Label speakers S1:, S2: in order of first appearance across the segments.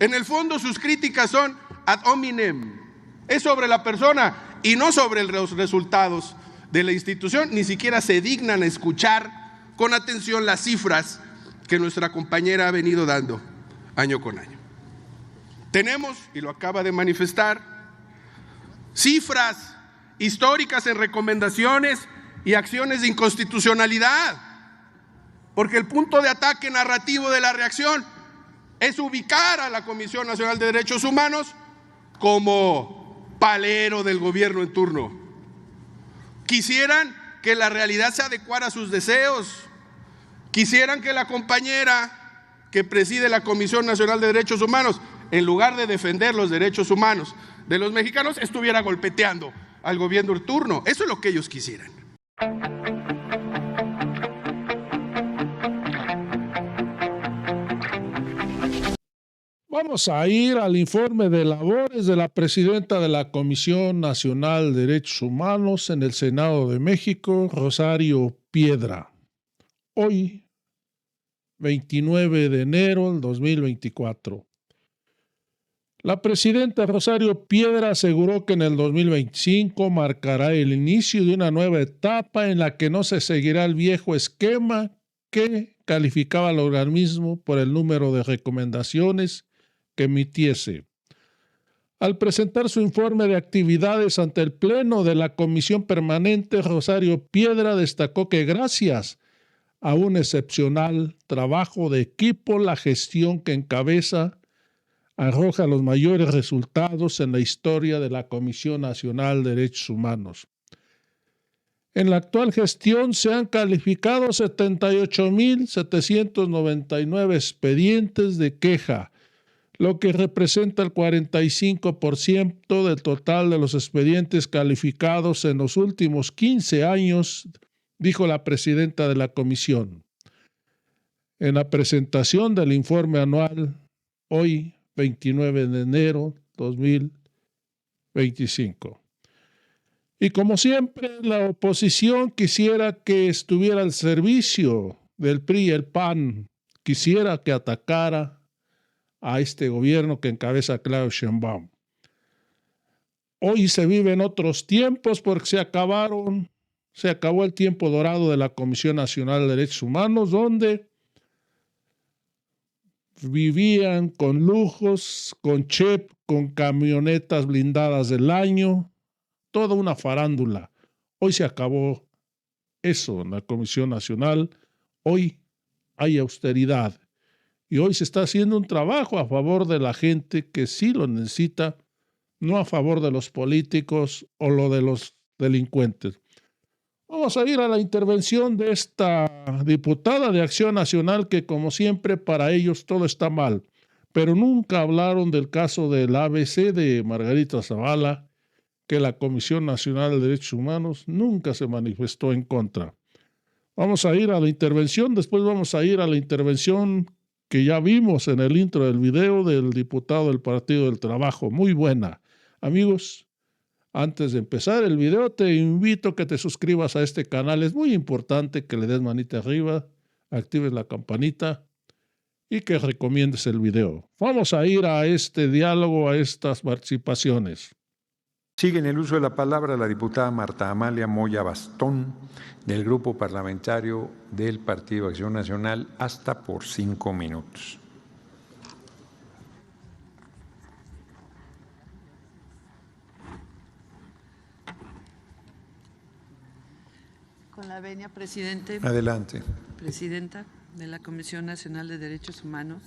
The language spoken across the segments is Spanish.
S1: En el fondo sus críticas son ad hominem, es sobre la persona y no sobre los resultados de la institución. Ni siquiera se dignan a escuchar con atención las cifras que nuestra compañera ha venido dando año con año. Tenemos, y lo acaba de manifestar, cifras históricas en recomendaciones y acciones de inconstitucionalidad, porque el punto de ataque narrativo de la reacción es ubicar a la Comisión Nacional de Derechos Humanos como palero del gobierno en turno. Quisieran que la realidad se adecuara a sus deseos, quisieran que la compañera que preside la Comisión Nacional de Derechos Humanos, en lugar de defender los derechos humanos de los mexicanos, estuviera golpeteando al gobierno en turno. Eso es lo que ellos quisieran.
S2: Vamos a ir al informe de labores de la presidenta de la Comisión Nacional de Derechos Humanos en el Senado de México, Rosario Piedra. Hoy, 29 de enero del 2024. La presidenta Rosario Piedra aseguró que en el 2025 marcará el inicio de una nueva etapa en la que no se seguirá el viejo esquema que calificaba al organismo por el número de recomendaciones que emitiese. Al presentar su informe de actividades ante el Pleno de la Comisión Permanente, Rosario Piedra destacó que gracias a un excepcional trabajo de equipo, la gestión que encabeza arroja los mayores resultados en la historia de la Comisión Nacional de Derechos Humanos. En la actual gestión se han calificado 78.799 expedientes de queja, lo que representa el 45% del total de los expedientes calificados en los últimos 15 años, dijo la presidenta de la comisión. En la presentación del informe anual, hoy, 29 de enero 2025. Y como siempre, la oposición quisiera que estuviera al servicio del PRI y el PAN, quisiera que atacara a este gobierno que encabeza Claudia Sheinbaum. Hoy se viven otros tiempos porque se acabó el tiempo dorado de la Comisión Nacional de Derechos Humanos, donde vivían con lujos, con chep, con camionetas blindadas del año, toda una farándula. Hoy se acabó eso en la Comisión Nacional. Hoy hay austeridad. Y hoy se está haciendo un trabajo a favor de la gente que sí lo necesita, no a favor de los políticos o lo de los delincuentes. Vamos a ir a la intervención de esta diputada de Acción Nacional que, como siempre, para ellos todo está mal, pero nunca hablaron del caso del ABC de Margarita Zavala, que la Comisión Nacional de Derechos Humanos nunca se manifestó en contra. Vamos a ir a la intervención, después vamos a ir a la intervención que ya vimos en el intro del video del diputado del Partido del Trabajo, muy buena. Amigos, antes de empezar el video, te invito a que te suscribas a este canal. Es muy importante que le des manita arriba, actives la campanita y que recomiendes el video. Vamos a ir a este diálogo, a estas participaciones.
S3: Sigue en el uso de la palabra la diputada Marta Amalia Moya Bastón, del Grupo Parlamentario del Partido Acción Nacional, hasta por 5 minutos.
S4: Con la venia, presidente.
S3: Adelante.
S4: Presidenta de la Comisión Nacional de Derechos Humanos.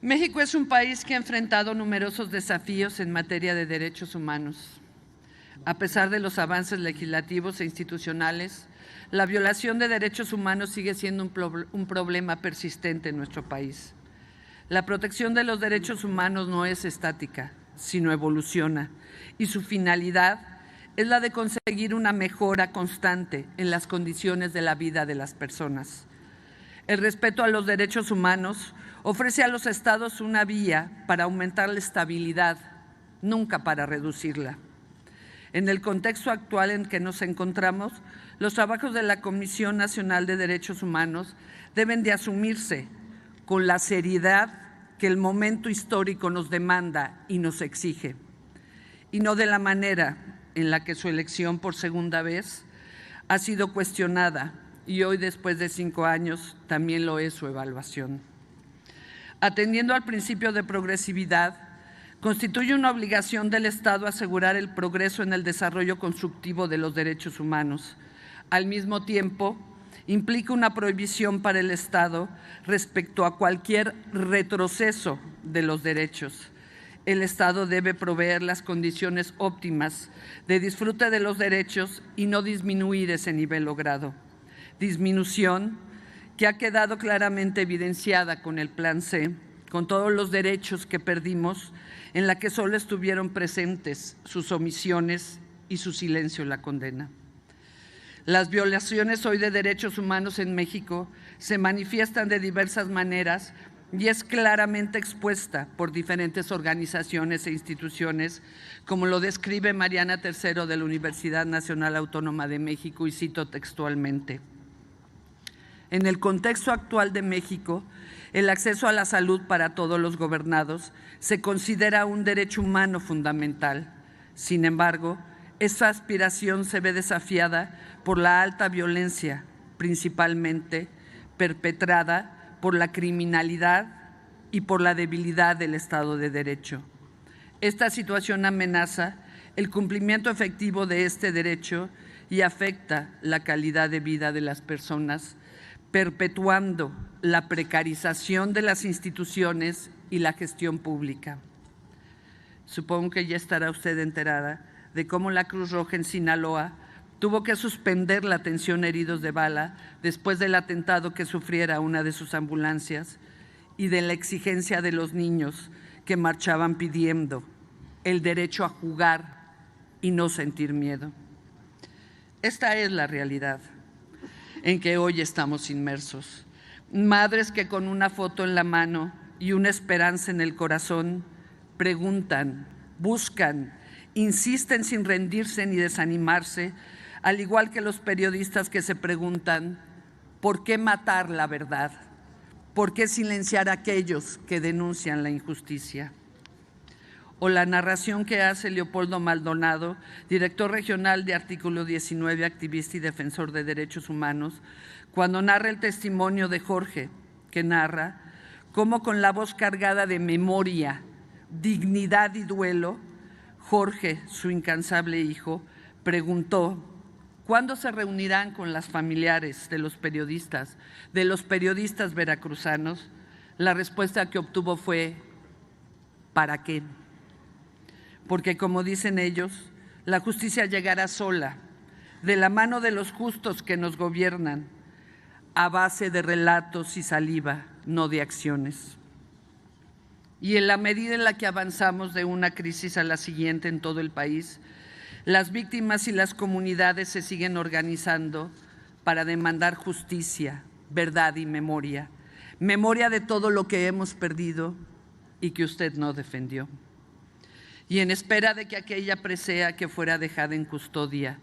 S4: México es un país que ha enfrentado numerosos desafíos en materia de derechos humanos. A pesar de los avances legislativos e institucionales, la violación de derechos humanos sigue siendo un problema persistente en nuestro país. La protección de los derechos humanos no es estática, sino evoluciona, y su finalidad es la de conseguir una mejora constante en las condiciones de la vida de las personas. El respeto a los derechos humanos ofrece a los estados una vía para aumentar la estabilidad, nunca para reducirla. En el contexto actual en que nos encontramos, los trabajos de la Comisión Nacional de Derechos Humanos deben de asumirse con la seriedad que el momento histórico nos demanda y nos exige, y no de la manera en la que su elección por segunda vez ha sido cuestionada y hoy, después de 5 años, también lo es su evaluación. Atendiendo al principio de progresividad, constituye una obligación del Estado asegurar el progreso en el desarrollo constructivo de los derechos humanos. Al mismo tiempo, implica una prohibición para el Estado respecto a cualquier retroceso de los derechos. El Estado debe proveer las condiciones óptimas de disfrute de los derechos y no disminuir ese nivel logrado. Disminución que ha quedado claramente evidenciada con el Plan C, con todos los derechos que perdimos, en la que solo estuvieron presentes sus omisiones y su silencio en la condena. Las violaciones hoy de derechos humanos en México se manifiestan de diversas maneras y es claramente expuesta por diferentes organizaciones e instituciones, como lo describe Mariana Tercero de la Universidad Nacional Autónoma de México, y cito textualmente: en el contexto actual de México, el acceso a la salud para todos los gobernados se considera un derecho humano fundamental. Sin embargo, esa aspiración se ve desafiada por la alta violencia, principalmente perpetrada por la criminalidad y por la debilidad del Estado de Derecho. Esta situación amenaza el cumplimiento efectivo de este derecho y afecta la calidad de vida de las personas, perpetuando la precarización de las instituciones y la gestión pública. Supongo que ya estará usted enterada de cómo la Cruz Roja en Sinaloa tuvo que suspender la atención a heridos de bala después del atentado que sufriera una de sus ambulancias y de la exigencia de los niños que marchaban pidiendo el derecho a jugar y no sentir miedo. Esta es la realidad en que hoy estamos inmersos. Madres que con una foto en la mano y una esperanza en el corazón preguntan, buscan, insisten sin rendirse ni desanimarse, al igual que los periodistas que se preguntan: ¿por qué matar la verdad? ¿Por qué silenciar a aquellos que denuncian la injusticia? O la narración que hace Leopoldo Maldonado, director regional de Artículo 19, activista y defensor de derechos humanos, cuando narra el testimonio de Jorge, que narra cómo, con la voz cargada de memoria, dignidad y duelo, Jorge, su incansable hijo, preguntó: ¿cuándo se reunirán con las familiares de los periodistas veracruzanos? La respuesta que obtuvo fue: ¿para qué? Porque, como dicen ellos, la justicia llegará sola, de la mano de los justos que nos gobiernan, a base de relatos y saliva, no de acciones. Y en la medida en la que avanzamos de una crisis a la siguiente en todo el país, las víctimas y las comunidades se siguen organizando para demandar justicia, verdad y memoria. Memoria de todo lo que hemos perdido y que usted no defendió. Y en espera de que aquella presea que fuera dejada en custodia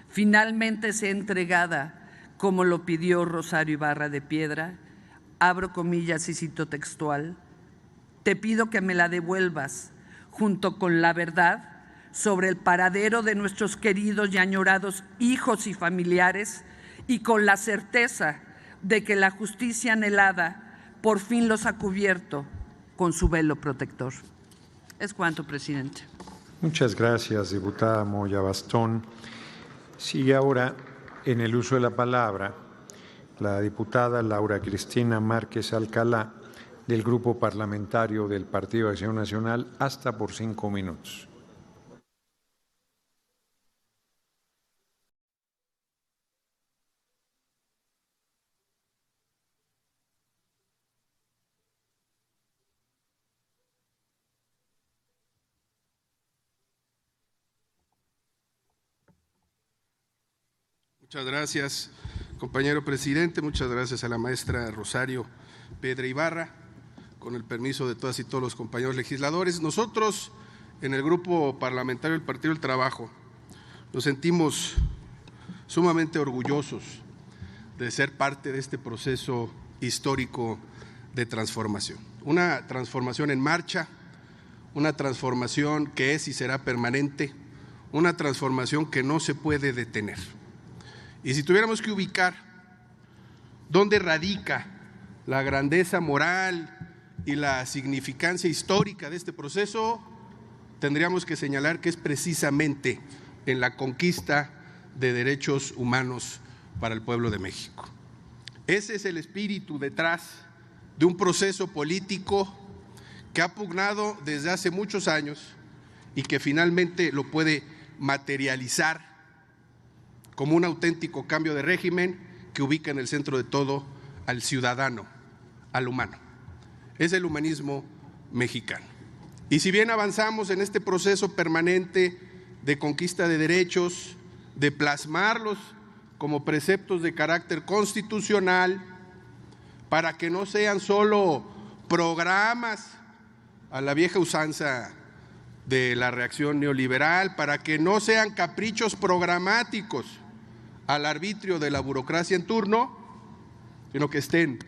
S4: finalmente sea entregada como lo pidió Rosario Ibarra de Piedra, abro comillas y cito textual: te pido que me la devuelvas junto con la verdad sobre el paradero de nuestros queridos y añorados hijos y familiares, y con la certeza de que la justicia anhelada por fin los ha cubierto con su velo protector. Es cuanto, presidente.
S3: Muchas gracias, diputada Moya Bastón. Sigue ahora en el uso de la palabra la diputada Laura Cristina Márquez Alcalá, del Grupo Parlamentario del Partido de Acción Nacional, hasta por 5 minutos.
S1: Muchas gracias, compañero presidente. Muchas gracias a la maestra Rosario Pedra Ibarra. Con el permiso de todas y todos los compañeros legisladores, nosotros en el Grupo Parlamentario del Partido del Trabajo nos sentimos sumamente orgullosos de ser parte de este proceso histórico de transformación. una transformación en marcha, una transformación que es y será permanente, una transformación que no se puede detener. Y si tuviéramos que ubicar dónde radica la grandeza moral y la significancia histórica de este proceso, tendríamos que señalar que es precisamente en la conquista de derechos humanos para el pueblo de México. Ese es el espíritu detrás de un proceso político que ha pugnado desde hace muchos años y que finalmente lo puede materializar como un auténtico cambio de régimen que ubica en el centro de todo al ciudadano, al humano. Es el humanismo mexicano. Y si bien avanzamos en este proceso permanente de conquista de derechos, de plasmarlos como preceptos de carácter constitucional, para que no sean solo programas a la vieja usanza de la reacción neoliberal, para que no sean caprichos programáticos al arbitrio de la burocracia en turno, sino que estén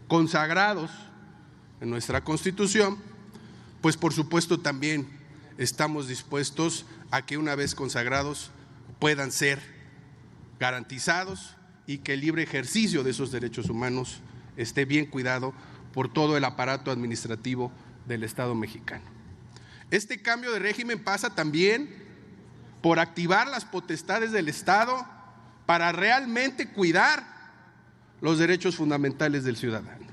S1: consagrados en nuestra Constitución, pues por supuesto también estamos dispuestos a que una vez consagrados puedan ser garantizados y que el libre ejercicio de esos derechos humanos esté bien cuidado por todo el aparato administrativo del Estado mexicano. Este cambio de régimen pasa también por activar las potestades del Estado para realmente cuidar los derechos fundamentales del ciudadano.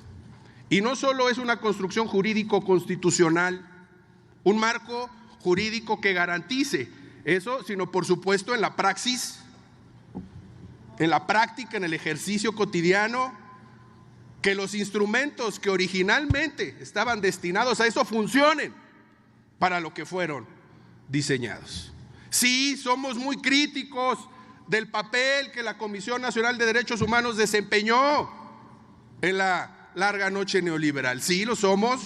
S1: Y no solo es una construcción jurídico-constitucional, un marco jurídico que garantice eso, sino por supuesto en la praxis, en la práctica, en el ejercicio cotidiano, que los instrumentos que originalmente estaban destinados a eso funcionen para lo que fueron diseñados. Sí, somos muy críticos del papel que la Comisión Nacional de Derechos Humanos desempeñó en la larga noche neoliberal. Sí, lo somos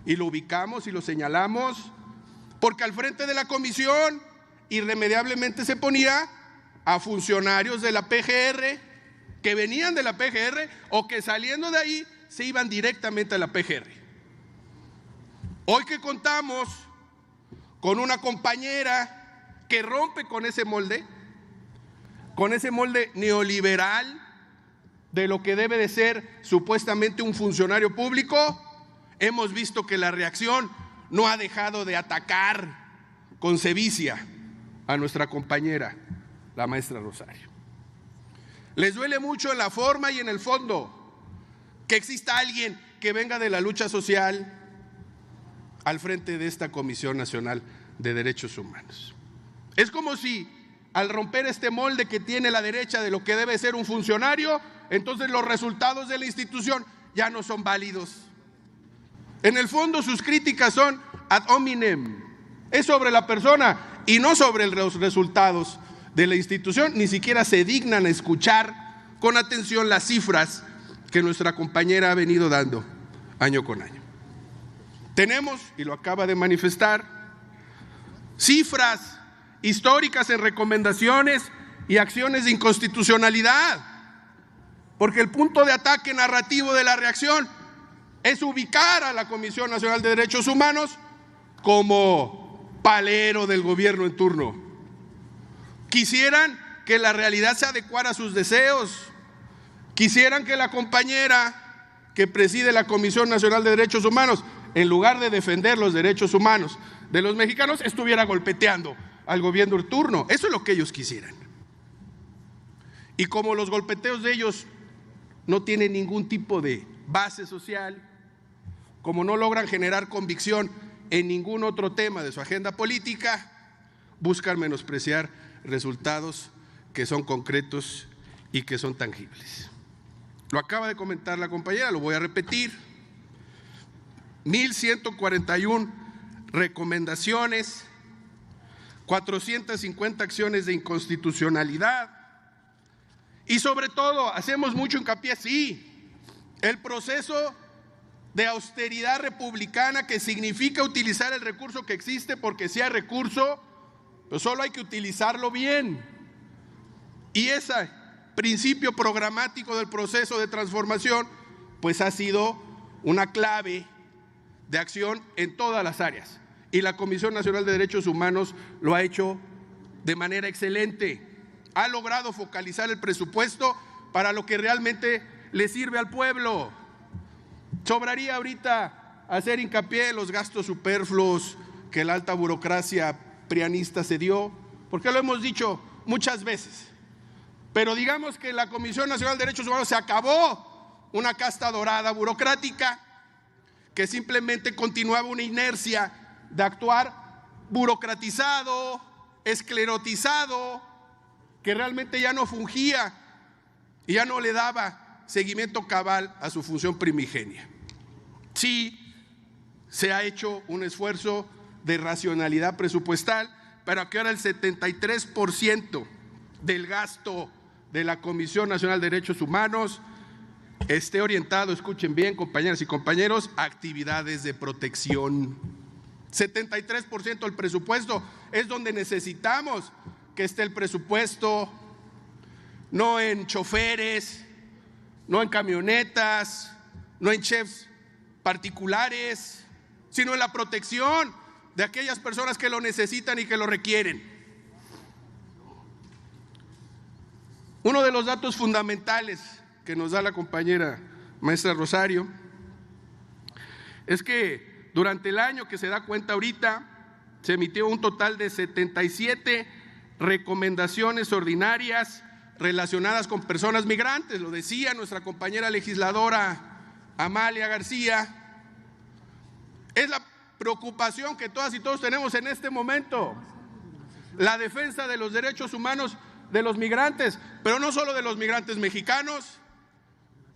S1: y lo ubicamos y lo señalamos, porque al frente de la comisión irremediablemente se ponía a funcionarios de la PGR que venían de la PGR o que saliendo de ahí se iban directamente a la PGR. Hoy que contamos con una compañera que rompe con ese molde neoliberal de lo que debe de ser supuestamente un funcionario público, hemos visto que la reacción no ha dejado de atacar con sevicia a nuestra compañera, la maestra Rosario. Les duele mucho en la forma y en el fondo que exista alguien que venga de la lucha social al frente de esta Comisión Nacional de Derechos Humanos. Es como si al romper este molde que tiene la derecha de lo que debe ser un funcionario, entonces los resultados de la institución ya no son válidos. En el fondo sus críticas son ad hominem, es sobre la persona y no sobre los resultados de la institución. Ni siquiera se dignan a escuchar con atención las cifras que nuestra compañera ha venido dando año con año. Tenemos, y lo acaba de manifestar, cifras históricas en recomendaciones y acciones de inconstitucionalidad, porque el punto de ataque narrativo de la reacción es ubicar a la Comisión Nacional de Derechos Humanos como palero del gobierno en turno. Quisieran que la realidad se adecuara a sus deseos, quisieran que la compañera que preside la Comisión Nacional de Derechos Humanos, en lugar de defender los derechos humanos de los mexicanos, estuviera golpeteando al gobierno en turno. Eso es lo que ellos quisieran. Y como los golpeteos de ellos no tienen ningún tipo de base social, como no logran generar convicción en ningún otro tema de su agenda política, buscan menospreciar resultados que son concretos y que son tangibles. Lo acaba de comentar la compañera, lo voy a repetir. 1,141 recomendaciones, 450 acciones de inconstitucionalidad y sobre todo hacemos mucho hincapié, sí, el proceso de austeridad republicana que significa utilizar el recurso que existe, porque si hay recurso, pero solo hay que utilizarlo bien. Y ese principio programático del proceso de transformación pues ha sido una clave de acción en todas las áreas. Y la Comisión Nacional de Derechos Humanos lo ha hecho de manera excelente. Ha logrado focalizar el presupuesto para lo que realmente le sirve al pueblo. Sobraría ahorita hacer hincapié en los gastos superfluos que la alta burocracia prianista se dio, porque lo hemos dicho muchas veces. Pero digamos que en la Comisión Nacional de Derechos Humanos se acabó una casta dorada burocrática que simplemente continuaba una inercia de actuar burocratizado, esclerotizado, que realmente ya no fungía y ya no le daba seguimiento cabal a su función primigenia. Sí, se ha hecho un esfuerzo de racionalidad presupuestal, pero que ahora el 73% del gasto de la Comisión Nacional de Derechos Humanos esté orientado, escuchen bien, compañeras y compañeros, a actividades de protección. 73% del presupuesto es donde necesitamos que esté el presupuesto, no en choferes, no en camionetas, no en chefs particulares, sino en la protección de aquellas personas que lo necesitan y que lo requieren. Uno de los datos fundamentales que nos da la compañera maestra Rosario es que durante el año que se da cuenta ahorita se emitió un total de 77 recomendaciones ordinarias relacionadas con personas migrantes. Lo decía nuestra compañera legisladora Amalia García. Es la preocupación que todas y todos tenemos en este momento, la defensa de los derechos humanos de los migrantes, pero no solo de los migrantes mexicanos,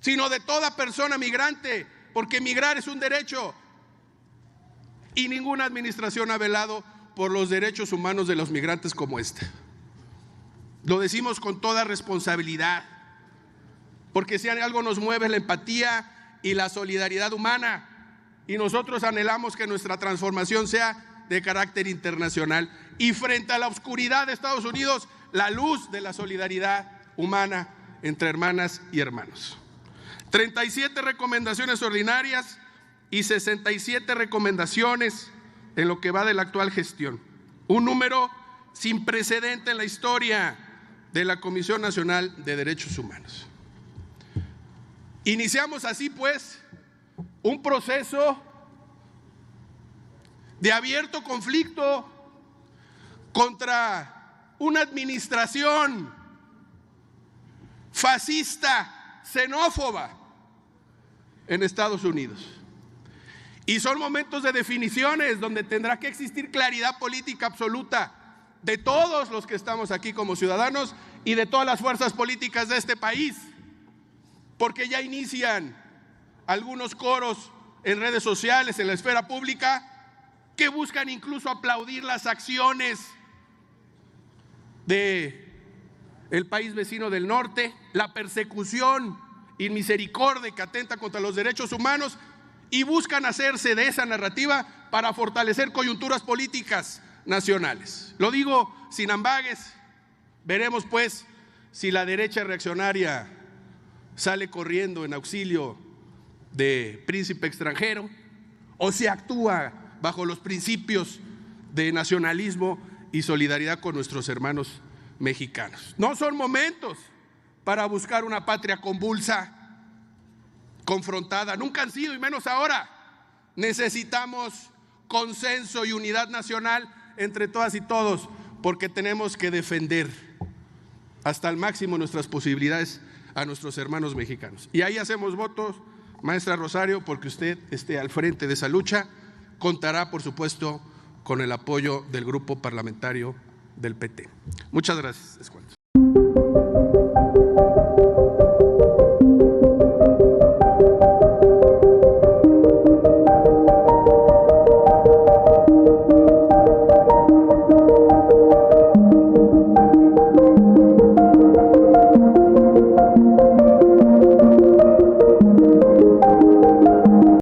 S1: sino de toda persona migrante, porque migrar es un derecho y ninguna administración ha velado por los derechos humanos de los migrantes como esta. Lo decimos con toda responsabilidad, porque si algo nos mueve es la empatía y la solidaridad humana, y nosotros anhelamos que nuestra transformación sea de carácter internacional, y frente a la oscuridad de Estados Unidos, la luz de la solidaridad humana entre hermanas y hermanos. 37 recomendaciones ordinarias y 67 recomendaciones en lo que va de la actual gestión. Un número sin precedente en la historia de la Comisión Nacional de Derechos Humanos. Iniciamos así pues un proceso de abierto conflicto contra una administración fascista, xenófoba en Estados Unidos. Y son momentos de definiciones donde tendrá que existir claridad política absoluta de todos los que estamos aquí como ciudadanos y de todas las fuerzas políticas de este país, porque ya inician algunos coros en redes sociales, en la esfera pública, que buscan incluso aplaudir las acciones del país vecino del norte, la persecución y misericordia que atenta contra los derechos humanos, y buscan hacerse de esa narrativa para fortalecer coyunturas políticas nacionales. Lo digo sin ambages. Veremos pues si la derecha reaccionaria sale corriendo en auxilio de príncipe extranjero o si actúa bajo los principios de nacionalismo y solidaridad con nuestros hermanos mexicanos. No son momentos para buscar una patria convulsa, confrontada, nunca han sido, y menos ahora. Necesitamos consenso y unidad nacional entre todas y todos, porque tenemos que defender hasta el máximo nuestras posibilidades a nuestros hermanos mexicanos. Y ahí hacemos votos, maestra Rosario, porque usted esté al frente de esa lucha. Contará, por supuesto, con el apoyo del grupo parlamentario del PT. Muchas gracias.